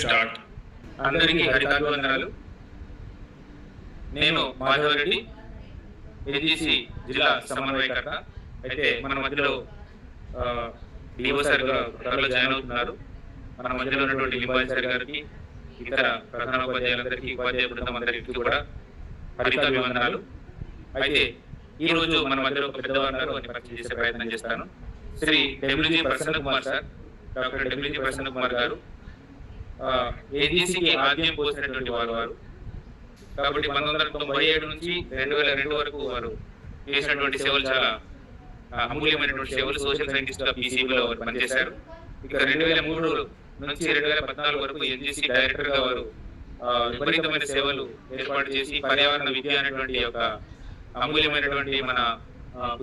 Start. అందరికీ హరితాభివందనాలు. నేను Madhav Reddy, AGC జిల్లా సమన్వయకర్త. అయితే మన మధ్యలో డిఓ సార్ త్వరలో జాయిన్ అవుతున్నారు. మన మధ్యలో ఉన్నటువంటి లింబాయి సార్ గారికి, ఇతర ప్రధానోపాధ్యాయులందరికీ, ఉపాధ్యాయ బృందం అందరికీ కూడా హరితాభివందనాలు. అయితే ఈ రోజు మన మధ్యలో ఒక పెద్దవారు ఉన్నారు, అని పరిచయం చేసే ప్రయత్నం చేస్తాను. Shri W G Prasanna Kumar sir, doctor W G Prasanna Kumar garu ఏజీసీకి ఆద్యం పోసినటువంటి వారు. కాబట్టి 1997 నుంచి 2002 వరకు వారు చేసినటువంటి సేవలు చాలా అమూల్యమైనటువంటి సేవలు. సోషల్ సైంటిస్ట్ గా పీసీబీలో వారు పనిచేశారు. ఇక 2003 నుంచి 2014 వరకు ఎన్జీసీ డైరెక్టర్ గా వారు విపరీతమైన సేవలు ఏర్పాటు చేసి పర్యావరణ విద్య అనేటువంటి ఒక అమూల్యమైనటువంటి మన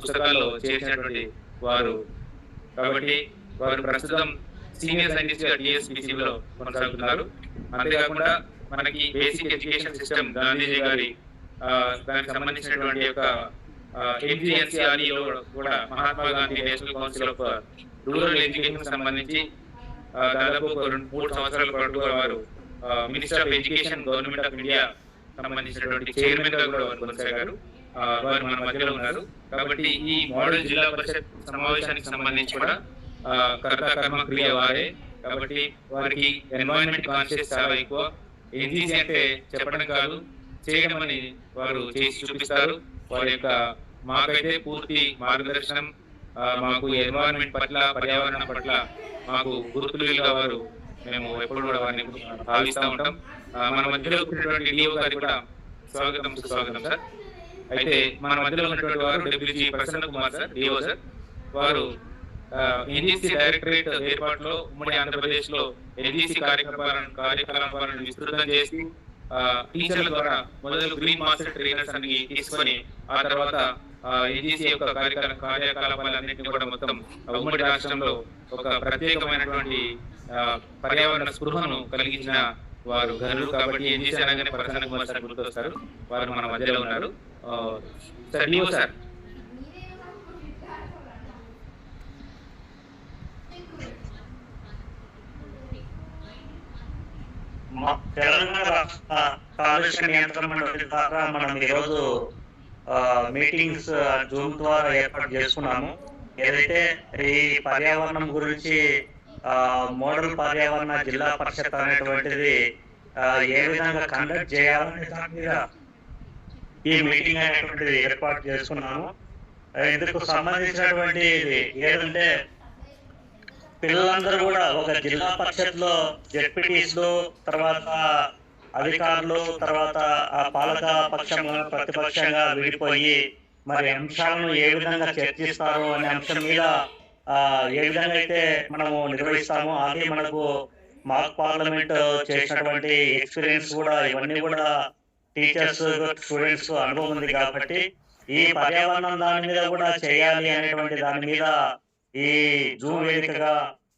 పుస్తకాల్లో చేసినటువంటి వారు. కాబట్టి వారు ప్రస్తుతం సీనియర్ సైంటిస్ట్ గా టీఎస్పీసీలో కొనసాగుతున్నారు. అంతేకాకుండా మనకి బేసిక్ ఎడ్యుకేషన్ సిస్టమ్ గాంధీజీ గారి దానికి సంబంధించినటువంటి యొక్క ఎంజీఎన్సీఆర్ఈలో కూడా Mahatma Gandhi national council of rural education సంబంధించి దాదాపు 3 సంవత్సరాల పాటు వారు minister of education government of India సంబంధించినటువంటి చైర్మన్ గా కూడా వారు కొనసాగారు. వారు మన మధ్యలో ఉన్నారు. కాబట్టి ఈ మోడల్ జిల్లా పరిషత్ సమావేశానికి సంబంధించి కూడా కర్త కర్మ క్రియ వారే. కాబట్టి వారికి ఎన్వైరన్మెంట్ కాన్షియస్ చాలా ఎక్కువ. ఎన్జీసీ అంటే చెప్పడం కాదు, చేయడం అని వారు చేసి చూపిస్తారు. వారి యొక్క మాకైతే పూర్తి మార్గదర్శనం, మాకు ఎన్వైరన్మెంట్ పట్ల, పర్యావరణం పట్ల మాకు గుర్తులుగా వారు, మేము ఎప్పుడు కూడా వారిని భావిస్తూ ఉంటాం. మన మధ్యలో ఉన్నటువంటి డిఓ గారికి కూడా స్వాగతం, సుస్వాగతం సార్. అయితే మన మధ్యలో ఉన్నటువంటి వారు WG Prasanna Kumar sir, DO sir. వారు ఎన్జీసీ డైరెక్టరేట్ ఏర్పాటులో ఉమ్మడి ఆంధ్రప్రదేశ్ లో ఎన్జీసీ కార్యకలాపాలను విస్తృతం చేసి టీచర్ల ద్వారా మొదలు గ్రీన్ మాస్టర్ ట్రైనర్స్ అని తీసుకొని ఆ తర్వాత ఎన్జీసీ యొక్క కార్యకలాపాలన్నింటినీ కూడా మొత్తం ఉమ్మడి రాష్ట్రంలో ఒక ప్రత్యేకమైనటువంటి పర్యావరణ స్పృహను కలిగించిన వారు ఘనులు. కాబట్టి ఎన్జీసీ అనగానే ప్రసన్న కుమార్ సార్ గుర్తొస్తారు. వారు మన మధ్యలో ఉన్నారు. Sir DO sir. తెలంగాణ రాష్ట్ర కాలుష్య నియంత్రణ మండలి ద్వారా మనం ఈరోజు మీటింగ్స్ జూమ్ ద్వారా ఏర్పాటు చేసుకున్నాము. ఏదైతే ఈ పర్యావరణం గురించి మోడల్ పర్యావరణ జిల్లా పరిషత్ అనేటువంటిది ఏ విధంగా కండక్ట్ చేయాలనే దాని మీద ఈ మీటింగ్ అనేటువంటిది ఏర్పాటు చేసుకున్నాము. ఇందుకు సంబంధించినటువంటి ఏదంటే పిల్లలందరూ కూడా ఒక జిల్లా పరిషత్ లో జెడ్పీటీసీలు, తర్వాత అధికారులు, తర్వాత ఆ పాలక పక్షము ప్రతిపక్షంగా విడిపోయి మరి అంశాలను ఏ విధంగా చర్చిస్తారు అనే అంశం మీద ఏ విధంగా అయితే మనము నిర్వహిస్తామో, అది మనకు మాక్ పార్లమెంట్ చేసినటువంటి ఎక్స్పీరియన్స్ కూడా, ఇవన్నీ కూడా టీచర్స్, స్టూడెంట్స్ అనుభవం ఉంది. కాబట్టి ఈ పర్యావరణం దాని మీద కూడా చేయాలి అనేటువంటి దాని మీద ఈ జూమ్ వేదికగా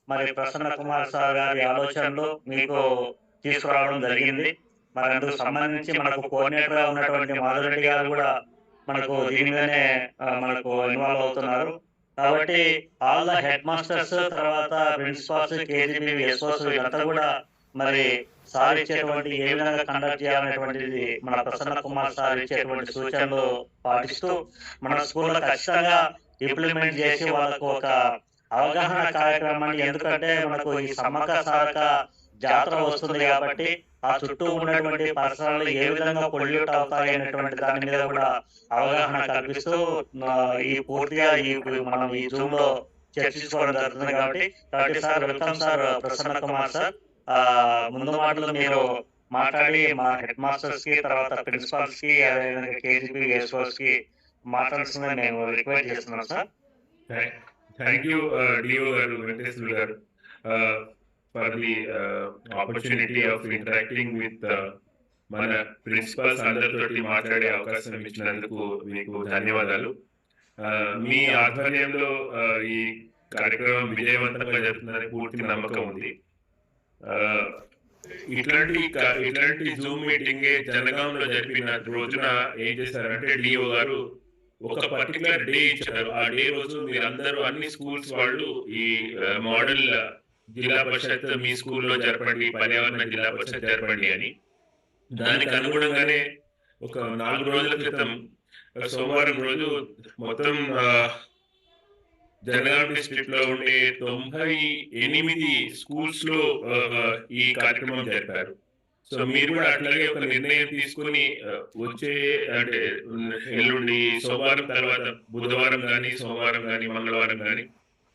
మరి ప్రసన్న కుమార్ సార్ గారి ఆలోచనలు మీకు తీసుకురావడం జరిగింది. మరి అందుకు సంబంధించి మనకు కోఆర్డినేటర్ గా ఉన్నటువంటి మాధవరెడ్డి గారు కూడా మనకు దీని మీదనే మనకు ఇన్వాల్వ్ అవుతున్నారు. కాబట్టి ఆల్ ద హెడ్ మాస్టర్స్, తర్వాత ప్రిన్సిపాల్స్, కేజీబీ, ఎస్ఓస్ వీళ్ళంతా కూడా మరి సార్ ఇచ్చేటువంటి ఏ విధంగా కండక్ట్ చేయాలనేటువంటిది మన ప్రసన్న కుమార్ సార్ ఇచ్చేటువంటి సూచనలు పాటిస్తూ మన స్కూల్లో ఖచ్చితంగా ఇంప్లిమెంట్ చేసి వాళ్ళకు ఒక అవగాహన కార్యక్రమాన్ని, ఎందుకంటే మనకు ఈ సమ్మక్క సారక జాతర వస్తుంది కాబట్టి ఆ చుట్టూ ఉన్నటువంటి పరిసరాలు ఏ విధంగా పొల్యూట్ అవుతాయి అనేటువంటి దాని మీద కూడా అవగాహన కల్పిస్తూ ఈ పూర్తిగా మనం ఈ జూమ్ లో చర్చించుకోవడం జరుగుతుంది. కాబట్టి sir welcome sir Prasanna Kumar sir. ముందు మాటలు మీరు మాట్లాడి మా హెడ్ మాస్టర్స్ కి, తర్వాత ప్రిన్సిపాల్స్ కి, అదేవిధంగా కేజీబీ, ఎస్ఓస్ కి మాట్లాడుతుందని మేము రిక్వెస్ట్ చేస్తున్నాం sir. Thank you, DO garu, Venkateswara garu, for the opportunity of interacting with మన ప్రిన్సిపల్స్ అందరితోటి మాట్లాడే అవకాశం ఇచ్చినందుకు మీకు ధన్యవాదాలు. మీ ఆధ్వర్యంలో ఈ కార్యక్రమం విజయవంతంగా జరుగుతుందని పూర్తి నమ్మకం ఉంది. ఇట్లాంటి జూమ్ మీటింగ్ జనగాంలో జరిపిన రోజున ఏం చేశారంటే డిఓ గారు ఒక పర్టికులర్ డే ఇచ్చారు. ఆ డే రోజు మీరందరూ అన్ని స్కూల్స్ వాళ్ళు ఈ మోడల్ జిల్లా పరిషత్ మీ స్కూల్లో జరపండి, పర్యావరణ జిల్లా పరిషత్ జరపండి అని. దానికి అనుగుణంగానే ఒక 4 రోజుల క్రితం సోమవారం రోజు మొత్తం జనగాం డిస్ట్రిక్ట్ లో ఉండే 98 స్కూల్స్ లో ఈ కార్యక్రమం జరిపారు. సో మీరు కూడా అట్లాగే ఒక నిర్ణయం తీసుకుని వచ్చే అంటే ఎల్లుండి సోమవారం తర్వాత బుధవారం కానీ, సోమవారం కానీ, మంగళవారం కానీ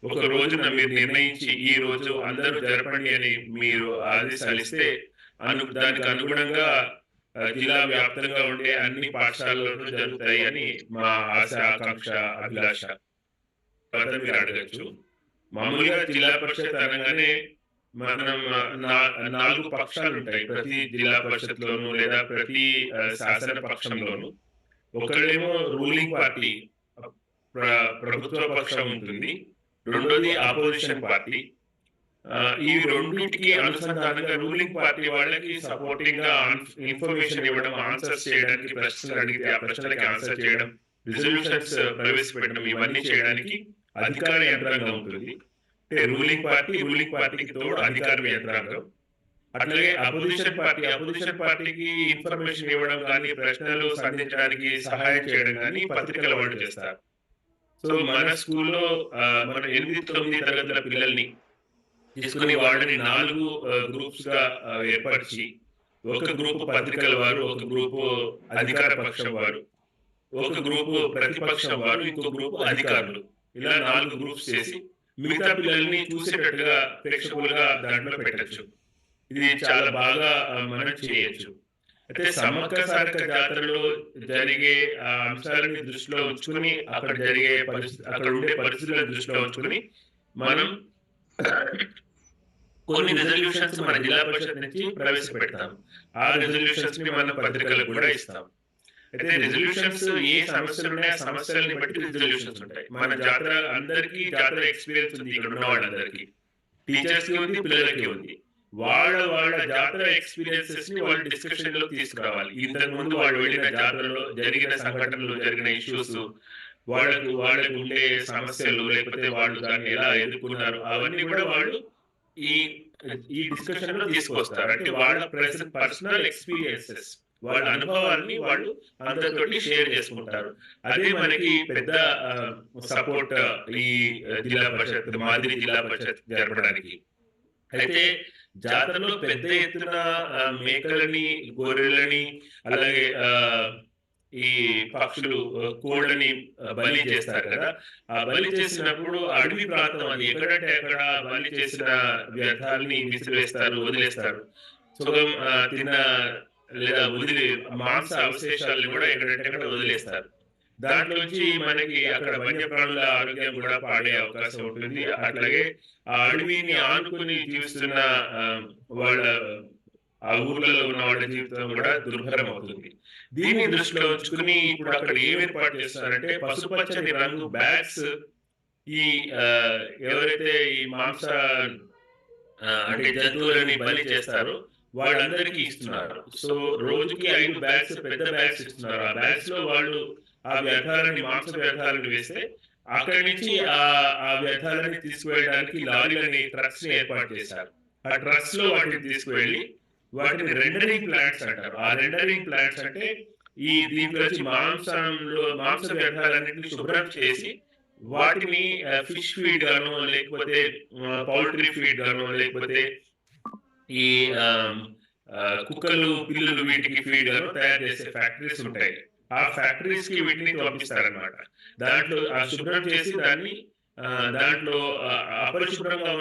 ఒక రోజున మీరు నిర్ణయించి ఈ రోజు అందరూ జరపండి అని మీరు ఆదేశాలు ఇస్తే దానికి అనుగుణంగా జిల్లా వ్యాప్తంగా ఉండే అన్ని పాఠశాలలు జరుగుతాయి అని మా ఆశ, ఆకాంక్ష, అభిలాష. మీరు అడగచ్చు. మామూలుగా జిల్లా పరిషత్ అనగానే మనం 4 పక్షాలు ఉంటాయి ప్రతి జిల్లా పరిషత్లోను లేదా ప్రతి శాసన పక్షంలోను. ఒకళ్ళేమో రూలింగ్ పార్టీ, ప్రభుత్వ పక్షం ఉంటుంది. రెండోది ఆపోజిషన్ పార్టీ. ఈ రెండింటికి అనుసంధానంగా రూలింగ్ పార్టీ వాళ్ళకి సపోర్టింగ్ గా ఇన్ఫర్మేషన్ ఇవ్వడం, ఆన్సర్స్ చేయడానికి, ప్రశ్నలు అడిగితే ఆ ప్రశ్నలకి ఆన్సర్ చేయడం, రిజల్యూషన్స్ ప్రవేశపెట్టడం, ఇవన్నీ చేయడానికి అధికార యంత్రాంగం ఉంటుంది. అంటే రూలింగ్ పార్టీకి తోడు అధికార యంత్రాంగం. అట్లాగే అపోజిషన్ పార్టీకి ఇన్ఫర్మేషన్ ఇవ్వడం కానీ, ప్రశ్నలు సంధించడానికి సహాయం చేయడం కానీ పత్రికల వాళ్ళు చేస్తారు. సో మన స్కూల్లో మన 8-9 తరగతుల పిల్లల్ని తీసుకుని వాళ్ళని 4 గ్రూప్స్ గా ఏర్పరిచి, ఒక గ్రూపు పత్రికల వారు, ఒక గ్రూపు అధికార పక్షం వారు, ఒక గ్రూపు ప్రతిపక్షం వారు, ఇంకో గ్రూపు అధికారులు, ఇలా 4 గ్రూప్స్ చేసి మిగతా పిల్లల్ని చూసేటట్టుగా ప్రేక్షకులుగా దాంట్లో పెట్టచ్చు. ఇది చాలా బాగా మనం చేయొచ్చు. అయితే సమ్మక్క సారక్క జాతరలో జరిగే అంశాలని దృష్టిలో ఉంచుకుని, అక్కడ ఉండే పరిస్థితులను దృష్టిలో ఉంచుకుని మనం కొన్ని రిజల్యూషన్స్ మన జిల్లా పరిషత్ నుంచి ప్రవేశపెడతాం. ఆ రిజల్యూషన్స్ ని మనం పత్రికలకు కూడా ఇస్తాం. అయితే రిజల్యూషన్స్ ఏ సమస్యలు ఉన్నాయో సమస్యలని బట్టి రిజల్యూషన్స్ ఉంటాయి. మన జాతర ఎక్స్పీరియన్స్ ఉంది ఇక్కడ ఉన్న వాళ్ళందరికీ, టీచర్స్ కి ఉంది, పిల్లలకి ఉంది. వాళ్ళ జాతర ఎక్స్పీరియన్సెస్ ని వాళ్ళు డిస్కషన్ లో తీసుకురావాలి. ఇంతకు ముందు వాళ్ళు వెళ్ళిన జాతరలో జరిగిన సంఘటనలు, జరిగిన ఇష్యూస్, వాళ్ళకు ఉండే సమస్యలు, లేకపోతే వాళ్ళు దాన్ని ఎలా ఎదుర్కొన్నారు, అవన్నీ కూడా వాళ్ళు ఈ డిస్కషన్ లో తీసుకొస్తారు. అంటే వాళ్ళ పర్సనల్ ఎక్స్పీరియన్సెస్, వాళ్ళ అనుభవాన్ని వాళ్ళు అందరితోటి షేర్ చేసుకుంటారు. అదే మనకి పెద్ద సపోర్ట్ ఈ మాదిరి జిల్లా పరిషత్ జరపడానికి. అయితే జాతరలో పెద్ద ఎత్తున మేకలని, గొర్రెలని, అలాగే ఈ పక్షులు, కోళ్ళని బలి చేస్తారు కదా. ఆ బలి చేసినప్పుడు అడవి ప్రాంతం అది, ఎక్కడంటే అక్కడ బలి చేసిన వ్యర్థాలని విసిరివేస్తారు, వదిలేస్తారు. సుగం తిన్న లేదా మాంస అవశేషాలను కూడా ఎక్కడంటే అక్కడ వదిలేస్తారు. దాంట్లోంచి మనకి అక్కడ వన్యప్రాణుల ఆరోగ్యం కూడా పాడే అవకాశం ఉంటుంది. అట్లాగే ఆ అడవిని ఆనుకుని జీవిస్తున్న వాళ్ళ ఆ ఊర్లలో ఉన్న వాళ్ళ జీవితం కూడా దుర్భరం అవుతుంది. దీన్ని దృష్టిలో ఉంచుకుని ఇప్పుడు అక్కడ ఏం ఏర్పాటు చేస్తున్నారంటే, పసుపచ్చని రంగు బ్యాగ్స్ ఈ ఎవరైతే ఈ మాంస అంటే జంతువులని బలి చేస్తారో వాళ్ళందరికీ ఇస్తున్నారు. సో రోజుకి 5 బ్యాగ్స్, పెద్ద బ్యాగ్స్ ఇస్తున్నారు. ఆ బ్యాగ్స్ లో వాళ్ళు ఆ వ్యర్థాలని, మాంస వ్యర్థాలను వేస్తే అక్కడి నుంచి ఆ వ్యర్థాలని తీసుకువెళ్ళడానికి లారీలని, ట్రక్స్ ని ఏర్పాటు చేశారు. ఆ ట్రక్స్ లో వాటిని తీసుకువెళ్ళి వాటిని రెండరింగ్ ప్లాంట్స్ అంటారు. ఆ రెండరింగ్ ప్లాంట్స్ అంటే దీంట్లో మాంస వ్యర్థాలన్నింటినీ శుభ్రం చేసి వాటిని ఫిష్ ఫీడ్ గాను, లేకపోతే పౌల్ట్రీ ఫీడ్ గాను, లేకపోతే ఈ కుక్కలు, పిల్లులు వీటికి ఫీడ్ గాను తయారు చేసే ఫ్యాక్టరీస్ ఉంటాయి. ఆ ఫ్యాక్టరీస్ కి వీటిని పంపిస్తారనమాట. దాంట్లో శుభ్రం చేసి దాంట్లో అపరిశుభ్రంగా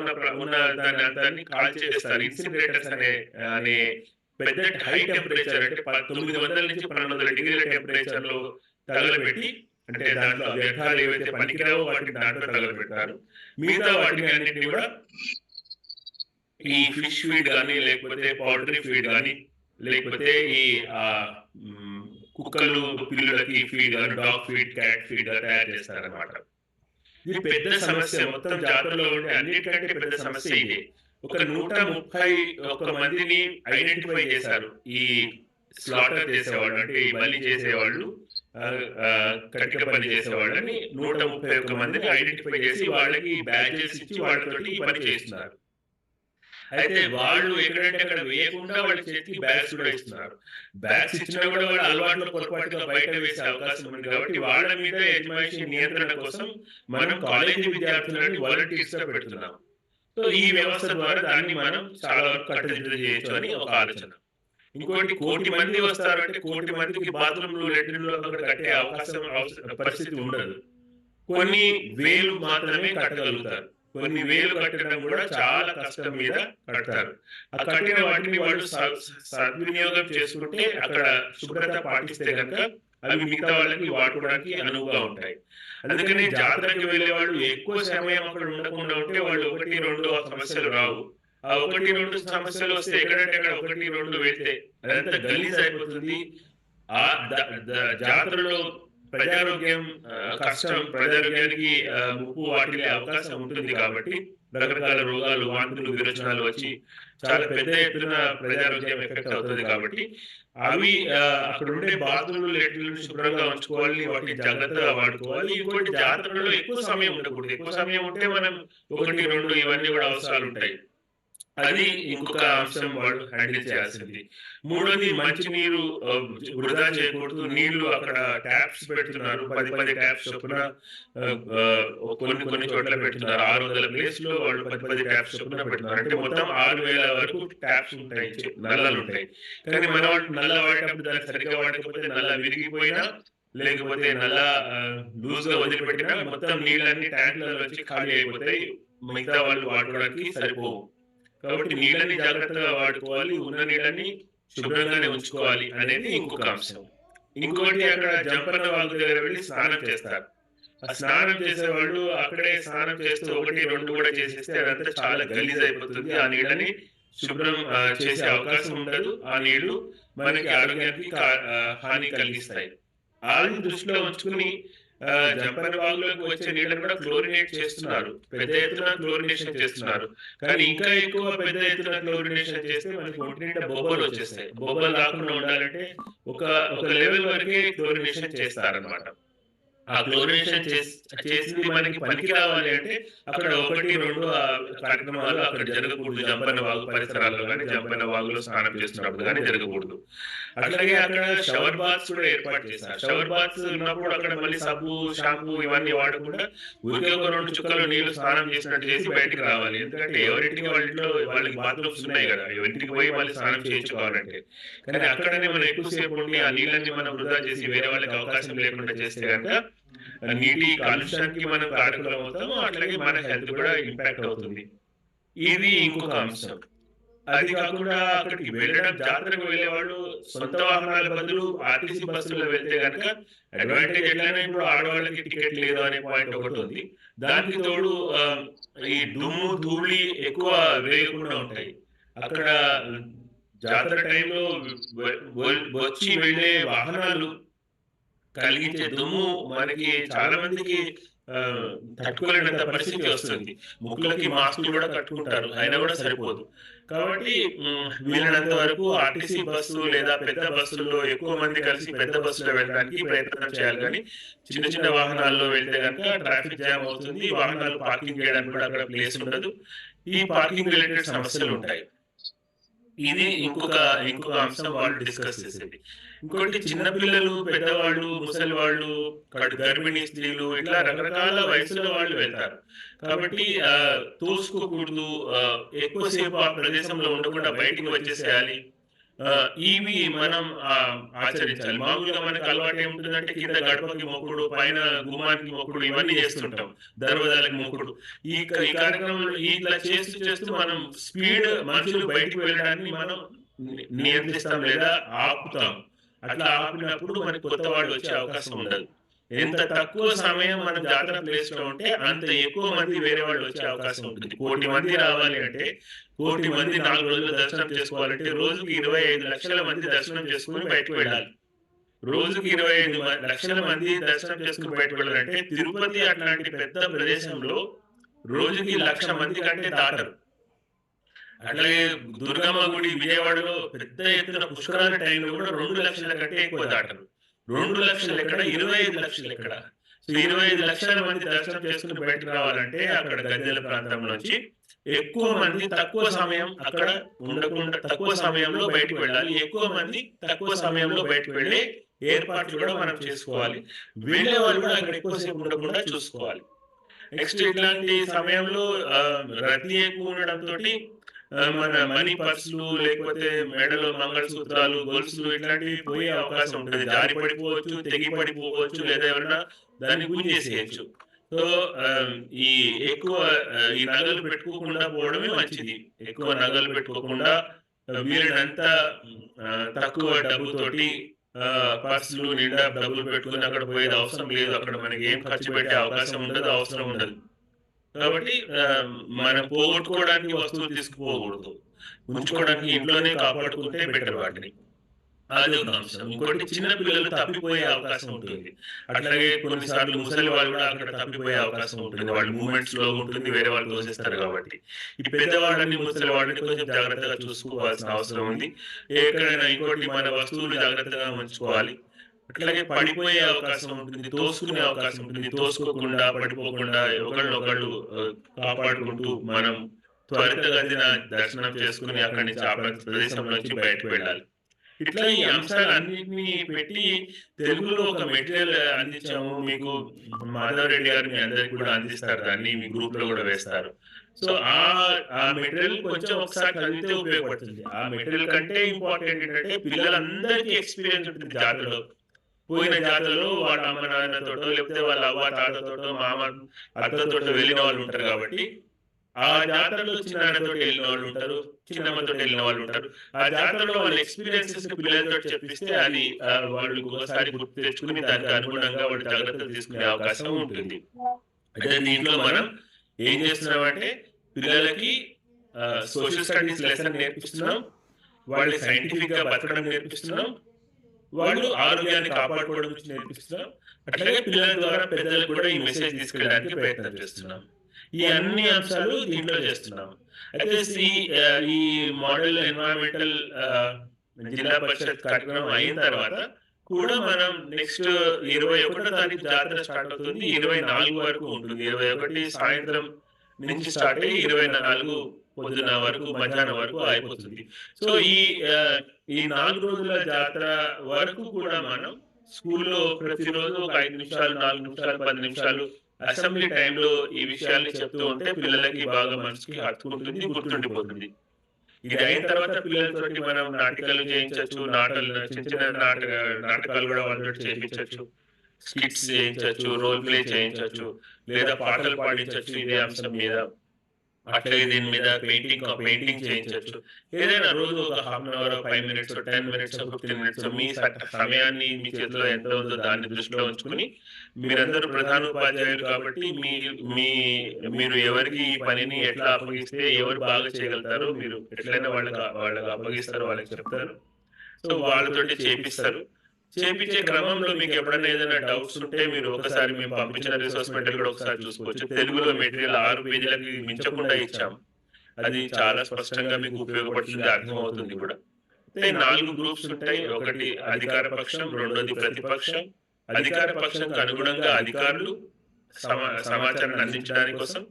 ఉన్న దాన్ని కాల్ చేస్తారు. ఇన్సినరేటర్స్ అనే పెద్ద హై టెంపరేచర్, అంటే 900 నుంచి 1200 డిగ్రీల టెంపరేచర్ లో తగలబెట్టి, అంటే దాంట్లో వ్యర్థాలు ఏవైతే పనికిరావో వాటిని దాంట్లో తగలబెడతారు. మిగతా వాటిని అన్నింటినీ కూడా ఈ ఫిష్ ఫీడ్ కానీ, లేకపోతే పౌల్ట్రీ ఫీడ్ కానీ, లేకపోతే ఈ కుక్కలు, పిల్లులకి ఫీడ్ కానీ, డాగ్ ఫీడ్, క్యాట్ ఫీడ్ గా తయారు చేస్తారనమాట. ఇది పెద్ద సమస్య. మొత్తం జాతరలో ఉండే అన్నిటికంటే పెద్ద సమస్య ఇదే. ఒక 131 మందిని ఐడెంటిఫై చేశారు. ఈ స్లాటర్ చేసేవాళ్ళు, అంటే ఈ బలి చేసేవాళ్ళు, కటిక పని చేసేవాళ్ళని 131 మందిని ఐడెంటిఫై చేసి వాళ్ళకి బ్యాచెస్ ఇచ్చి వాళ్ళతోటి ఈ పని చేస్తున్నారు. అయితే వాళ్ళు ఎక్కడంటే అక్కడ వేయకుండా వాళ్ళ చేతికి బ్యాగ్స్ కూడా ఇస్తున్నారు. బ్యాగ్స్ ఇచ్చినా కూడా వాళ్ళు అలవాట్లో పొరపాటుగా బయట వేసే అవకాశం ఉంది కాబట్టి వాళ్ళ మీద యజమాయిషీ నియంత్రణ కోసం మనం కాలేజీ విద్యార్థులని వాలంటీర్స్‌గా పెడుతున్నాం. సో ఈ వ్యవస్థ ద్వారా దాన్ని మనం చాలా వరకు కట్టదిట్టం చేయొచ్చు అని ఒక ఆలోచన. ఇంకోటి 1,00,00,000 మంది వస్తారంటే 1,00,00,000 మందికి బాత్రూమ్‌లు, లాట్రిన్‌లు అక్కడ కట్టే పరిస్థితి ఉండదు. కొన్ని వేలు మాత్రమే కట్టగలుగుతారు. కొన్ని వేలు కట్టడం కూడా చాలా కష్టం మీద కడతారు. ఆ కట్టిన వాటిని వాళ్ళు సద్వినియోగం చేసుకుంటే అక్కడ శుభ్రత పాటిస్తే గనక అవి మిగతా వాళ్ళకి వాడుకోవడానికి అనువుగా ఉంటాయి. అందుకని జాతరకి వెళ్ళేవాళ్ళు ఎక్కువ సమయం అక్కడ ఉండకుండా ఉంటే వాళ్ళు 1, 2 సమస్యలు రావు. ఆ 1, 2 సమస్యలు వస్తే ఎక్కడంటే అక్కడ 1, 2 వెళ్తే అదంతా గలీజ్ అయిపోతుంది. ఆ ద ద జాతరలో ప్రజారోగ్యం కష్టం, ప్రజారోగ్యానికి ముప్పు వాటిల్లే అవకాశం ఉంటుంది కాబట్టి రకరకాల రోగాలు, వాంతులు, విరోచనాలు వచ్చి చాలా పెద్ద ఎత్తున ప్రజారోగ్యం ఎఫెక్ట్ అవుతుంది కాబట్టి అవి అక్కడ ఉండే బాత్రూమ్లు, లాట్రిన్‌లు శుభ్రంగా ఉంచుకోవాలి. వాటిని జాగ్రత్తగా వాడుకోవాలి. ఇంకోటి జాతరలో ఎక్కువ సమయం ఉండకూడదు. ఎక్కువ సమయం ఉంటే మనం 1, 2 ఇవన్నీ కూడా అవసరాలు ఉంటాయి. అది ఇంకొక అంశం వాళ్ళు హ్యాండిల్ చేయాల్సింది. మూడోది మంచినీరు వృధా చేయకూడదు. నీళ్లు అక్కడ ట్యాప్స్ పెడుతున్నారు. 10 ట్యాప్స్ చొప్పున కొన్ని చోట్ల పెడుతున్నారు. 600 ప్లేస్‌లో వాళ్ళు 10 ట్యాప్స్ చొప్పున పెడుతున్నారు. అంటే మొత్తం 6,000 వరకు ట్యాప్స్ ఉంటాయి. నల్లాలుంటాయి. కానీ మన వాళ్ళు నల్లా వాడేటప్పుడు దాన్ని సరిగ్గా వాడకపోతే నల్లా విరిగిపోయినా, లేకపోతే నల్లా లూజ్‌గా వదిలిపెట్టినా మొత్తం నీళ్ళన్నీ ట్యాంక్‌లలో వచ్చి ఖాళీ అయిపోతాయి. మిగతా వాళ్ళు వాడుకోవడానికి సరిపోవు. కాబట్టి నీళ్ళని జాగ్రత్తగా వాడుకోవాలి. ఉన్న నీళ్ళని శుభ్రంగానే ఉంచుకోవాలి అనేది ఇంకొక అంశం. ఇంకోటి అక్కడ జంపన్న వాగు దగ్గర వెళ్లి స్నానం చేస్తారు. ఆ స్నానం చేసేవాళ్ళు అక్కడే స్నానం చేస్తూ 1, 2 కూడా చేసేస్తే అదంతా చాలా గలీజ్ అయిపోతుంది. ఆ నీళ్ళని శుభ్రం చేసే అవకాశం ఉండదు. ఆ నీళ్లు మనకి ఆరోగ్యానికి హాని కలిగిస్తాయి. అది దృష్టిలో ఉంచుకుని జంపన్న వాగులోకి వచ్చే నీళ్ళని కూడా క్లోరినేట్ చేస్తున్నారు. పెద్ద ఎత్తున క్లోరినేషన్ చేస్తున్నారు. కానీ ఇంకా ఎక్కువ పెద్ద ఎత్తున క్లోరినేషన్ చేస్తే మనకి ఒంటి నిండా బొబ్బలు వచ్చేస్తాయి. బొబ్బలు రాకుండా ఉండాలంటే ఒక లెవెల్ వరకే క్లోరినేషన్ చేస్తారనమాట. ఆ క్లోరినేషన్ చేసింది మనకి పనికి రావాలి అంటే అక్కడ 1, 2 కార్యక్రమాలు అక్కడ జరగకూడదు. జంపన్న వాగు పరిసరాల్లో గానీ, జంపన్న వాగులో స్నానం చేస్తున్నప్పుడు గానీ జరగకూడదు. అట్లాగే అక్కడ షవర్ బాత్స్ కూడా ఏర్పాటు చేశారు. షవర్ బాత్స్ ఉన్నప్పుడు అక్కడ మళ్ళీ సబ్బు, షాంపూ ఇవన్నీ వాడకుండా ఊరికే 2 చుక్కలు నీళ్లు స్నానం చేసినట్టు చేసి బయటికి రావాలి. ఎందుకంటే ఎవరింటికి వాళ్ళ ఇంట్లో వాళ్ళకి బాత్రూమ్స్ ఉన్నాయి కదా! ఎవరింటికి పోయి మళ్ళీ స్నానం చేయించుకోవాలంటే. కానీ అక్కడనే మనం ఎక్కువసేపు ఉండి ఆ నీళ్ళని మనం వృధా చేసి వేరే వాళ్ళకి అవకాశం లేకుండా చేస్తే గనక నీటి కాలుష్యానికి మనం కారకులం అవుతాము. అట్లాగే మన హెల్త్ కూడా ఇంపాక్ట్ అవుతుంది. ఇది ఇంకొక అంశం. అది కాకుండా అక్కడికి వెళ్ళడం, జాతరకు వెళ్ళేవాళ్ళు సొంత వాహనాల బదులు ఆర్టీసీ బస్సుల్లో వెళ్తే గనక అడ్వాంటేజ్ ఎట్లైనా ఇప్పుడు ఆడవాళ్ళకి టికెట్ లేదు అనే పాయింట్ ఒకటి ఉంది. దానికి తోడు ఈ దుమ్ము, ధూళి ఎక్కువ వేయకుండా ఉంటాయి. అక్కడ జాతర టైంలో వచ్చి వెళ్ళే వాహనాలు కలిగించే దుమ్ము మనకి చాలా మందికి తట్టుకోలేనంత పరిస్థితి వస్తుంది. ముక్కులకి మాస్కులు కూడా కట్టుకుంటారు. అయినా కూడా సరిపోదు. కాబట్టి వీలైనంత వరకు ఆర్టీసీ బస్సు లేదా పెద్ద బస్సుల్లో ఎక్కువ మంది కలిసి పెద్ద బస్సులో వెళ్ళడానికి ప్రయత్నం చేయాలి. కానీ చిన్న చిన్న వాహనాల్లో వెళ్తే గనక ట్రాఫిక్ జామ్ అవుతుంది. వాహనాలు పార్కింగ్ చేయడానికి కూడా అక్కడ ప్లేస్ ఉండదు. ఈ పార్కింగ్ రిలేటెడ్ సమస్యలు ఉంటాయి. ఇది ఇంకొక అంశం వాళ్ళు డిస్కస్ చేసేది. ఇంకోటి చిన్న పిల్లలు, పెద్దవాళ్ళు, ముసలి వాళ్ళు, గర్భిణీ స్త్రీలు ఇట్లా రకరకాల వయసుల వాళ్ళు వెళ్తారు. కాబట్టి తోసుకోకూడదు. ఎక్కువసేపు ఆ ప్రదేశంలో ఉండకుండా బయటికి వచ్చేసేయాలి. ఇవి మనం ఆచరించాలి. మామూలుగా మనకు అలవాటు ఏముంటుందంటే కింద గడపకి మొక్కుడు, పైన గుమ్మానికి మొక్కుడు ఇవన్నీ చేస్తుంటాం. దర్వాజాలకు మొక్కుడు. ఈ కార్యక్రమంలో ఇట్లా చేస్తూ మనం స్పీడ్ మనుషులు బయటికి వెళ్ళడాన్ని మనం నియంత్రిస్తాం లేదా ఆపుతాం. అట్లా ఆపినప్పుడు మనకి కొత్త వాళ్ళు వచ్చే అవకాశం ఉండదు. ఎంత తక్కువ సమయం మనం జాతర ప్లేస్ లో ఉంటే అంత ఎక్కువ మంది వేరే వాళ్ళు వచ్చే అవకాశం ఉంటుంది. 1,00,00,000 మంది రావాలి అంటే 1,00,00,000 మంది 4 రోజులు దర్శనం చేసుకోవాలంటే రోజుకి 25 లక్షల మంది దర్శనం చేసుకుని బయటకు వెళ్ళాలి. రోజుకి 25 లక్షల మంది దర్శనం చేసుకుని బయటకు వెళ్ళాలంటే తిరుపతి అట్లాంటి పెద్ద ప్రదేశంలో రోజుకి 1,00,000 మంది కంటే దాటరు. అట్లాగే దుర్గమ్మ గుడి విజయవాడలో పెద్ద ఎత్తున పుష్కరాల టైంలో కూడా 2 లక్షల కంటే ఎక్కువ దాటరు. 2 లక్షలు ఎక్కడ, 25 లక్షలు ఎక్కడ? సో 25 లక్షల మంది దర్శనం చేసుకుని బయటకు రావాలంటే అక్కడ గద్దెల ప్రాంతం నుంచి ఎక్కువ మంది తక్కువ సమయం అక్కడ ఉండకుండా తక్కువ సమయంలో బయటకు వెళ్ళాలి. ఎక్కువ మంది తక్కువ సమయంలో బయటకు వెళ్ళే ఏర్పాట్లు కూడా మనం చేసుకోవాలి. వెళ్ళేవాళ్ళు కూడా అక్కడ ఎక్కువ సేపు ఉండకుండా చూసుకోవాలి. నెక్స్ట్ ఇట్లాంటి సమయంలో రద్దీ ఎక్కువ ఉండడంతోటి మన మనీ పర్సులు లేకపోతే మెడలో మంగళసూత్రాలు, గొలుసులు ఇట్లాంటివి పోయే అవకాశం ఉంటుంది. జారి పడిపోవచ్చు, తెగి పడిపోవచ్చు లేదా ఎవరైనా దాన్ని గుంజేసేయొచ్చు. సో, ఈ ఎక్కువ ఈ నగలు పెట్టుకోకుండా పోవడమే మంచిది. ఎక్కువ నగలు పెట్టుకోకుండా వీలైనంత తక్కువ డబ్బుతోటి పర్సులు నిండా డబ్బులు పెట్టుకొని అక్కడ పోయేది అవసరం లేదు. అక్కడ మనకి ఏం ఖర్చు పెట్టే అవకాశం ఉండదు, అవసరం ఉండదు. కాబట్టి మనం పోగొట్టుకోవడానికి వస్తువులు తీసుకుపోకూడదు. ఉంచుకోవడానికి ఇంట్లోనే కాపాడుకుంటే బెటర్ వాటిని. అదొక అంశం. ఇంకోటి చిన్న పిల్లలు తప్పిపోయే అవకాశం ఉంటుంది. అట్లాగే కొన్నిసార్లు ముసలి వాళ్ళు కూడా అక్కడ తప్పిపోయే అవకాశం ఉంటుంది. వాళ్ళ మూవ్‌మెంట్ స్లోగా ఉంటుంది. వేరే వాళ్ళు తోసేస్తారు కాబట్టి. ఈ పెద్దవాళ్ళని, ముసలి వాళ్ళని కొంచెం జాగ్రత్తగా చూసుకోవాల్సిన అవసరం ఉంది. ఎక్కడైనా ఇంకోటి మన వస్తువులు జాగ్రత్తగా ఉంచుకోవాలి. అట్లాగే పడిపోయే అవకాశం ఉంటుంది. తోసుకునే అవకాశం ఉంటుంది. తోసుకోకుండా, పడిపోకుండా ఒకళ్ళనొకళ్ళు కాపాడుకుంటూ మనం త్వరితగతిన దర్శనం చేసుకొని అక్కడి నుంచి ఆ ప్రదేశం నుంచి బయటకు వెళ్ళాలి. ఇట్లా ఈ అంశాలన్నిటిని పెట్టి తెలుగులో ఒక మెటీరియల్ అందించాము. మీకు మాధవరెడ్డి గారు మీ అందరికి కూడా అందిస్తారు. దాన్ని మీ గ్రూప్‌లో కూడా వేస్తారు. సో, ఆ మెటీరియల్ కొంచెం ఒకసారి చదివితే ఉపయోగపడుతుంది. ఆ మెటీరియల్ కంటే ఇంపార్టెంట్ ఏంటంటే పిల్లలందరికీ ఎక్స్‌పీరియన్స్ ఉంటుంది జాతరలో. పోయిన జాతరలో వాళ్ళ అమ్మ నాన్నతోటో, లేకపోతే వాళ్ళ అవ్వ తాతతోటో, మామ అత్తతోటో వెళ్ళిన వాళ్ళు ఉంటారు కాబట్టి ఆ జాతరలో చిన్నాన్నతోటి వెళ్ళిన వాళ్ళు ఉంటారు. చిన్నమ్మతోటి వెళ్ళిన వాళ్ళు ఉంటారు. ఆ జాతరలో వాళ్ళ ఎక్స్‌పీరియన్సెస్ పిల్లలతోటి చెప్పిస్తే అది వాళ్ళు ఇంకొకసారి గుర్తు తెచ్చుకొని దానికి అనుగుణంగా వాళ్ళు జాగ్రత్తలు తీసుకునే అవకాశం ఉంటుంది. అయితే దీంట్లో మనం ఏం చేస్తున్నామంటే పిల్లలకి సోషల్ స్టడీస్ లెసన్ నేర్పిస్తున్నాం. వాళ్ళకి సైంటిఫిక్‌గా బతకడం నేర్పిస్తున్నాం. వాళ్ళు ఆరోగ్యాన్ని కాపాడుకోవడం గురించి నేర్పిస్తున్నాం. అట్లాగే పిల్లల ద్వారా పెద్దలకు కూడా ఈ మెసేజ్ తీసుకెళ్ళడానికి ప్రయత్నం చేస్తున్నాం. ఈ అన్ని అంశాలు దీంట్లో చేస్తున్నాం. అయితే ఈ మోడల్ ఎన్విరాన్మెంటల్ జిల్లా పరిషత్ కార్యక్రమం అయిన తర్వాత కూడా మనం నెక్స్ట్ 21వ తారీఖు జాతర స్టార్ట్ అవుతుంది. 24 వరకు ఉంటుంది. 21 సాయంత్రం నుంచి స్టార్ట్ అయ్యి 24 పొద్దున వరకు మధ్యాహ్నం వరకు అయిపోతుంది. సో, ఈ 4 రోజుల జాతర వరకు కూడా మనం స్కూల్లో ప్రతిరోజు ఒక 5 నిమిషాలు, 4 నిమిషాలు, 10 నిమిషాలు అసెంబ్లీ టైంలో ఈ విషయాల్ని చెప్తూ ఉంటే పిల్లలకి బాగా మనసుకి హత్తుకుంటుంది, గుర్తుండిపోతుంది. ఇది అయిన తర్వాత పిల్లలతోటి మనం నాటికలు చేయించొచ్చు. చిన్న చిన్న నాటకాలు కూడా వాళ్ళతోటి చేయించొచ్చు. స్కిట్స్ చేయించొచ్చు, రోల్ ప్లే చేయించొచ్చు, లేదా పాటలు పాడించొచ్చు ఇదే అంశం మీద. అట్లాగే దీని మీద పెయింటింగ్ చేయించొచ్చు. ఏదైనా రోజు ఒక half an hour, 5 minutes, 10 minutes, 15 minutes మీ సమయాన్ని మీ చేతిలో ఎంత ఉందో దాన్ని దృష్టిలో ఉంచుకొని మీరందరూ ప్రధానోపాధ్యాయులు కాబట్టి మీరు ఎవరికి ఈ పనిని ఎట్లా అప్పగిస్తే ఎవరు బాగా చేయగలుగుతారో మీరు ఎట్లైనా వాళ్ళకి అప్పగిస్తారో వాళ్ళకి చెప్తారు. సో, వాళ్ళతోటి చేపిస్తారు. చేపించే క్రమంలో మీకు ఎప్పుడైనా ఏదైనా డౌట్స్ ఉంటే మీరు ఒకసారి మేము పంపించిన రిసోర్స్ మెటీరియల్ కూడా ఒకసారి చూసుకోవచ్చు. తెలుగులో మెటీరియల్ 6 పేజీలకి మించకుండా ఇచ్చాం. అది చాలా స్పష్టంగా మీకు ఉపయోగపడుతుంది, అర్థమవుతుంది కూడా. అయితే 4 గ్రూప్స్ ఉంటాయి. ఒకటి అధికార పక్షం, రెండోది ప్రతిపక్షం. అధికార పక్షంకు అనుగుణంగా అధికారులు సమాచారాన్ని అందించడానికి కోసం,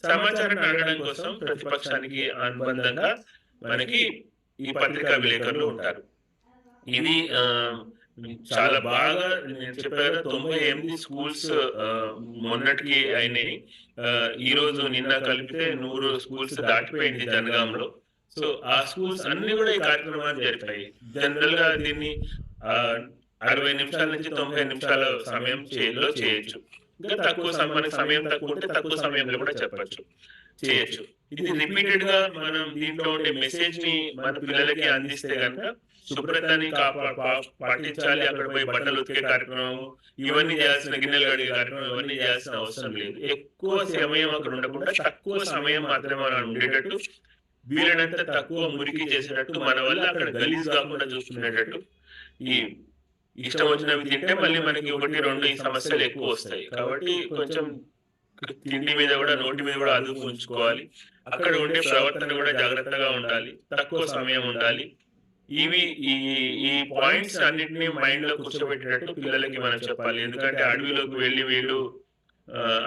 సమాచారాన్ని అడగడం కోసం ప్రతిపక్షానికి అనుబంధంగా మనకి ఈ పత్రికా విలేకరులు ఉంటారు. ఇది చాలా బాగా నేను చెప్పాను. 98 స్కూల్స్ మొన్నటికి అయినాయి. ఈరోజు నిన్న కలిపితే 100 స్కూల్స్ దాటిపోయింది జనగాంలో. సో, ఆ స్కూల్స్ అన్ని కూడా ఈ కార్యక్రమాన్ని జరిపాయి. జనరల్ గా దీన్ని 60 నిమిషాల నుంచి 90 నిమిషాల సమయం చేయొచ్చు. ఇంకా మనకి సమయం తక్కువ ఉంటే తక్కువ సమయంలో కూడా చేయొచ్చు. ఇది రిపీటెడ్ గా మనం దీంట్లో ఉండే మెసేజ్ ని మన పిల్లలకి అందిస్తే గనక శుభ్రతని పాటించాలి. అక్కడ పోయి బట్టలు ఉతికే కార్యక్రమం, ఇవన్నీ చేయాల్సిన గిన్నెలు కడిగే కార్యక్రమం, ఇవన్నీ చేయాల్సిన అవసరం లేదు. ఎక్కువ సమయం అక్కడ ఉండకుండా తక్కువ సమయం మాత్రమే మనం ఉండేటట్టు, వీలైనంత తక్కువ మురికి చేసేటట్టు, మన వల్ల అక్కడ గలీజ్ కాకుండా చూసుకునేటట్టు. ఈ ఇష్టం వచ్చినవి తింటే మళ్ళీ మనకి 1, 2 ఈ సమస్యలు ఎక్కువ వస్తాయి. కాబట్టి కొంచెం తిండి మీద కూడా, నోటి మీద కూడా అదుపు ఉంచుకోవాలి. అక్కడ ఉండే ప్రవర్తన కూడా జాగ్రత్తగా ఉండాలి. తక్కువ సమయం ఉండాలి. ఈ పాయింట్స్ అన్నిటిని మైండ్ లో కూర్చోబెట్టేటట్టు పిల్లలకి మనం చెప్పాలి. ఎందుకంటే అడవిలోకి వెళ్ళి వీళ్ళు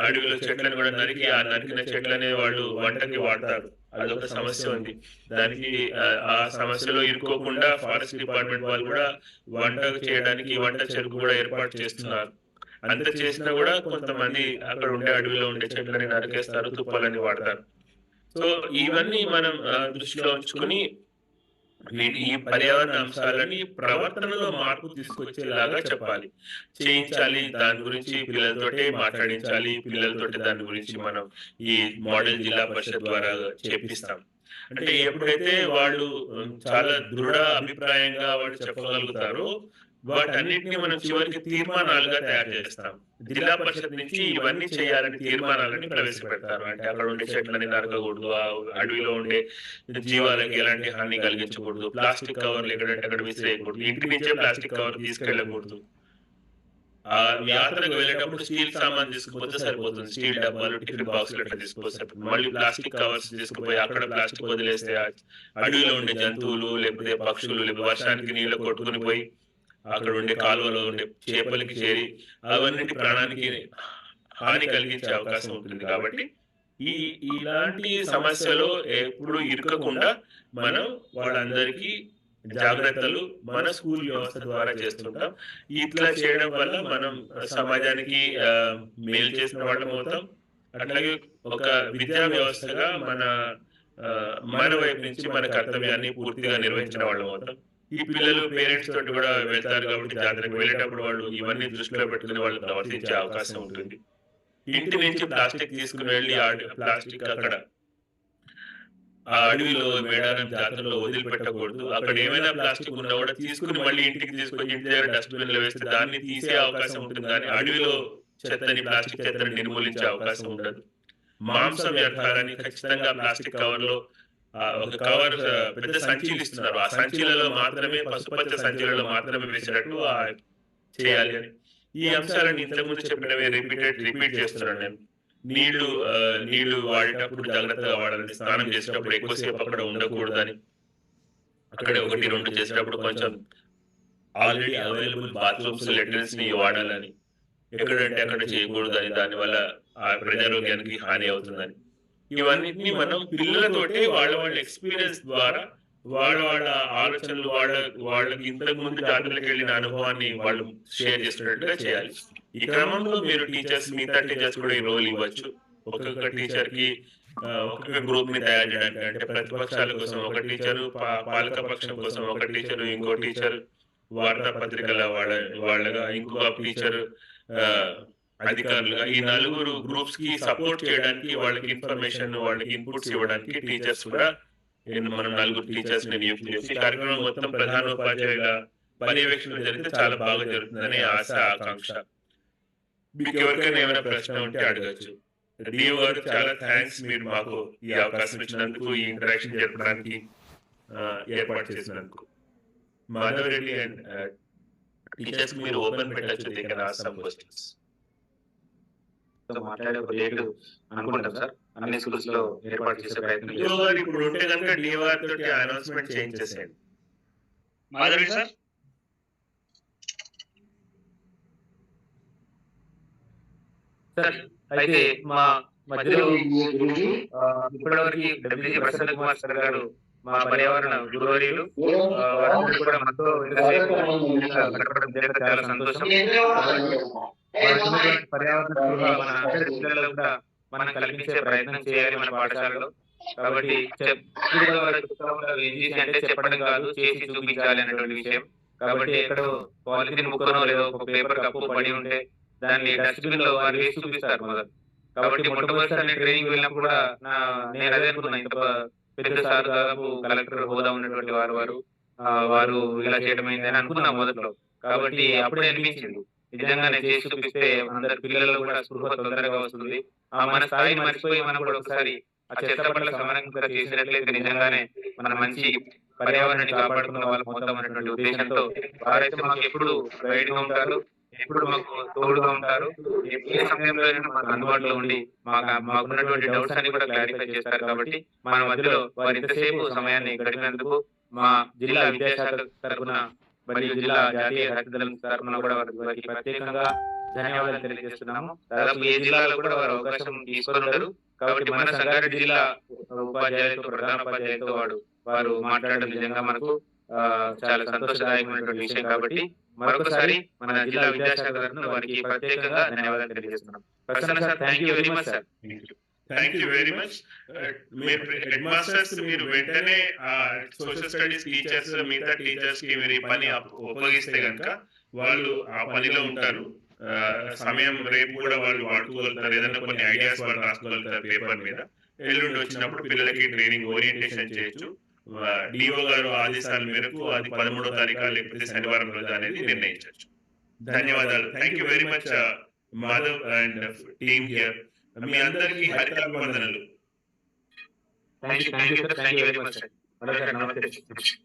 అడవిలో చెట్లను కూడా నరికి ఆ నరికిన చెట్లనే వాళ్ళు వంటకి వాడతారు. అదొక సమస్య ఉంది. దానికి ఆ సమస్యలో ఇరుక్కోకుండా ఫారెస్ట్ డిపార్ట్మెంట్ వాళ్ళు కూడా వంట చేయడానికి వంట చెరుకు కూడా ఏర్పాటు చేస్తున్నారు. అంత చేసినా కూడా కొంతమంది అక్కడ ఉండే అడవిలో ఉండే చెట్లని నరికేస్తారు, తుప్పలని వాడతారు. సో ఇవన్నీ మనం దృష్టిలో ఉంచుకొని ఈ పర్యావరణ అంశాలని ప్రవర్తనలో మార్పు తీసుకొచ్చేలాగా చెప్పాలి, చేయించాలి. దాని గురించి పిల్లలతోటే మాట్లాడించాలి. పిల్లలతోటి దాని గురించి మనం ఈ మోడల్ జిల్లా పరిషత్ ద్వారా చేపిస్తాం. అంటే ఎప్పుడైతే వాళ్ళు చాలా దృఢ అభిప్రాయంగా వాళ్ళు చెప్పగలుగుతారో వాటన్నిటిని మనం చివరికి తీర్మానాలుగా తయారు చేస్తాం. జిల్లా పరిషత్ నుంచి ఇవన్నీ చేయాలని తీర్మానాలని ప్రవేశపెడతారు. అంటే అక్కడ ఉండే చెట్లని నరకకూడదు, ఆ అడవిలో ఉండే జీవాలకి ఎలాంటి హాని కలిగించకూడదు, ప్లాస్టిక్ కవర్లు ఎక్కడంటే అక్కడ విసిరేయకూడదు, ఇంటి నుంచే ప్లాస్టిక్ కవర్ తీసుకెళ్ళకూడదు. ఆ యాత్రకు వెళ్ళేటప్పుడు స్టీల్ సామాన్ తీసుకుపోతే సరిపోతుంది. స్టీల్ డబ్బాలు, టిఫిన్ బాక్సులు అట్లా తీసుకుపోతే సరిపోతుంది. మళ్ళీ ప్లాస్టిక్ కవర్స్ తీసుకుపోయి అక్కడ ప్లాస్టిక్ వదిలేస్తే అడవిలో ఉండే జంతువులు లేకపోతే పక్షులు లేకపోతే వర్షానికి నీళ్ళు కొట్టుకుని పోయి అక్కడ ఉండే కాలువలో ఉండే చేపలకి చేరి అవన్నిటి ప్రాణానికి హాని కలిగించే అవకాశం ఉంటుంది. కాబట్టి ఇలాంటి సమస్యలో ఎప్పుడు ఇరుకకుండా మనం వాళ్ళందరికీ జాగ్రత్తలు మన స్కూల్ వ్యవస్థ ద్వారా చేస్తుంటాం. ఇట్లా చేయడం వల్ల మనం సమాజానికి మేలు చేసిన వాళ్ళం అవుతాం. అట్లాగే ఒక విద్యా వ్యవస్థగా మన వైపు నుంచి మన కర్తవ్యాన్ని పూర్తిగా నిర్వహించిన వాళ్ళం అవుతాం. ఈ పిల్లలు పేరెంట్స్ తోటి కూడా వెళ్తారు కాబట్టి జాతరకు వెళ్ళేటప్పుడు వాళ్ళు ఇవన్నీ దృష్టిలో పెట్టుకుని వాళ్ళు ప్రవర్తించే అవకాశం ఉంటుంది. ఇంటి నుంచి ప్లాస్టిక్ తీసుకుని వెళ్ళి ప్లాస్టిక్ అక్కడ ఆ అడవిలో మేడారం జాతరలో వదిలిపెట్టకూడదు. అక్కడ ఏమైనా ప్లాస్టిక్ ఉన్నా కూడా తీసుకుని మళ్ళీ ఇంటికి తీసుకొని ఇంటి దగ్గర డస్ట్బిన్ లో వేస్తే దాన్ని తీసే అవకాశం ఉంటుంది. కానీ అడవిలో ప్లాస్టిక్ చెత్తని నిర్మూలించే అవకాశం ఉండదు. మాంస వ్యర్థాలని ఖచ్చితంగా ప్లాస్టిక్ కవర్ లో ఒక కవర్ పెద్ద సంచులు ఇస్తున్నారు. ఆ సంచులలో మాత్రమే పసుపచ్చ సంచులలో మాత్రమే వేసేటట్టు చేయాలి అని ఈ అంశాలను ఇంతకుముందు చెప్పినవి రిపీట్ చేస్తున్నాను నేను. నీళ్లు వాడేటప్పుడు జాగ్రత్తగా వాడాలని, స్నానం చేసేటప్పుడు ఎక్కువసేపు అక్కడ ఉండకూడదని, అక్కడే 1-2 చేసేటప్పుడు కొంచెం ఆల్రెడీ అవైలబుల్ బాత్రూమ్స్ లెట్రిన్స్ ని వాడాలని, ఎక్కడంటే అక్కడ చేయకూడదని, దానివల్ల ఆ ప్రజారోగ్యానికి హాని అవుతుందని, ఇవన్నిటిని మనం పిల్లలతోటే వాళ్ళ ఎక్స్పీరియన్స్ ద్వారా వాళ్ళ ఆలోచనలు వాళ్ళకి ఇంతకు ముందు జాతరలకు వెళ్ళిన అనుభవాన్ని వాళ్ళు షేర్ చేస్తున్నట్టుగా చేయాలి. ఈ క్రమంలో మీరు మిగతా టీచర్స్ కూడా ఈ రోల్ ఇవ్వచ్చు. ఒక్కొక్క టీచర్ కి ఒక్కొక్క గ్రూప్ ని తయారు చేయడానికి, అంటే ప్రతిపక్షాల కోసం ఒక టీచరు, పాలక పక్షం కోసం ఒక టీచరు, ఇంకో టీచర్ వార్తాపత్రికల వాళ్ళగా, ఇంకో టీచర్ అధికారులుగా, ఈ 4 గ్రూప్స్ కి సపోర్ట్ చేయడానికి, వాళ్ళకి ఇన్ఫర్మేషన్, వాళ్ళకి ఇన్పుట్స్ ఇవ్వడానికి టీచర్స్ కూడా మనం 4 టీచర్స్ ని నియుక్తి చేసి కార్యక్రమం మొత్తం ప్రధానోపాధ్యాయుల పర్యవేక్షణ జరిగితే చాలా బాగా జరుగుతుందనే ఆశ, ఆకాంక్ష. మీకు ఎవరికైనా ఏమైనా ప్రశ్న ఉంటే అడగచ్చు. డిఓ గారు చాలా థ్యాంక్స్, మీరు మాకు ఈ అవకాశం ఇచ్చినందుకు, ఈ ఇంటరాక్షన్ జరపడానికి ఏర్పాటు చేసినందుకు. మాధవ్ రెడ్డి అండ్ టీచర్స్ మీరు ఓపెన్ పెట్టచ్చు, they can ask some questions. మాట్లాడే ప్రోజెక్ట్ అనుకుంటాం సార్, అన్ని స్కూల్స్ లో ఏర్పాటు చేసే ప్రయత్నం ఇప్పుడు ఉంటే కనుక డిఓ తోటి అనౌన్స్మెంట్ చేయించేసేయండి. మాధవి సార్. సార్ అయితే మా మధ్యలో ఇప్పటివరకు డబ్ల్యూజీ ప్రసన్న కుమార్ సార్ గారు మా పర్యావరణ గురువర్యులు, వారందరూ కూడా మనతో గడపడం చాలా సంతోషం. పర్యావరణ మన అందరి పిల్లల్లో కూడా మనం కల్పించే ప్రయత్నం చేయాలి మన పాఠశాలలో. కాబట్టి అంటే చెప్పడం కాదు, చేసి చూపించాలి అనేటువంటి విషయం. కాబట్టి ఎక్కడో పాలిథిన్ ముక్కనో లేదో ఒక పేపర్ కప్పు పడి ఉంటే దాన్ని డస్ట్బిన్ లో వారు వేసి చూపిస్తారు మొదలు. కాబట్టి మొట్టమొదటిసారి నేను ట్రైనింగ్ వెళ్ళినప్పుడు కూడా నేను అదే అనుకున్నా, ఇంత పెద్ద సార్ దాదాపు కలెక్టర్ హోదా ఉన్నటువంటి వారు ఇలా చేయడం అయిందని అనుకున్నా మొదట్లో. కాబట్టి అప్పుడే అనిపించింది, నిజంగానే చేసి చూపిస్తే అందరి పిల్లల్లో కూడా స్పృహ తొందరగా వస్తుంది. మన స్థాయిని మర్చిపోయి మనం కూడా ఒకసారి ఆ చెత్త పట్ల సమరంగా చేసినట్లయితే నిజంగానే మన మంచి పర్యావరణాన్ని కాపాడుకున్న వాళ్ళు మొత్తం అనేటువంటి ఉద్దేశంతో వారైతే మాకు ఎప్పుడు గైడ్ గా ఉంటారు, ఎప్పుడు మాకు తోడుగా ఉంటారు. ఏ సమయంలో మాకు అందుబాటులో ఉండి మాకున్నటువంటి డౌట్స్ అన్ని కూడా క్లారిఫై చేస్తారు. కాబట్టి మన మధ్యలో వారు ఇంతసేపు సమయాన్ని గడిపినందుకు మా జిల్లా విద్యాశాఖ తరఫున మరియు జిల్లా జాతీయ హరితదళం తరఫున కూడా వారికి ప్రత్యేకంగా ధన్యవాదాలు తెలియజేస్తున్నాము. దాదాపు ఏ జిల్లాలో కూడా వారు అవకాశం తీసుకొని ఉండరు. కాబట్టి మన సంగారెడ్డి జిల్లా ఉపాధ్యాయులతో, ప్రధాన ఉపాధ్యాయులతో వారు మాట్లాడడం నిజంగా మనకు చాలా సంతోషదాయకమైనటువంటి విషయం. కాబట్టి మరొకసారి మన జిల్లా విద్యాశాఖ తరఫున వారికి ప్రత్యేకంగా ధన్యవాదాలు తెలియజేస్తున్నాం. Prasanna sir, thank you very much sir. Thank you very much. Head masters మీరు వెంటనే సోషల్ స్టడీస్ టీచర్స్, మిగతా టీచర్స్ కి మీరు ఈ పని ఉపయోగిస్తే కనుక వాళ్ళు ఆ పనిలో ఉంటారు. సమయం రేపు కూడా వాళ్ళు వాడుకోగలుగుతారు. ఏదైనా కొన్ని ఐడియాస్ వాళ్ళు రాసుకోగలుగుతారు పేపర్ మీద. ఎల్లుండి వచ్చినప్పుడు పిల్లలకి ట్రైనింగ్ ఓరియంటేషన్ చేయొచ్చు. డిఓ గారు ఆదేశాల మేరకు అది 13వ తారీఖు లేకపోతే శనివారం రోజు అనేది నిర్ణయించవచ్చు. ధన్యవాదాలు. Thank you very much Madhav and team here. మీ అందరికీ హరితాభివందనలు. Thank you sir, thank you very much sir. నమస్తే.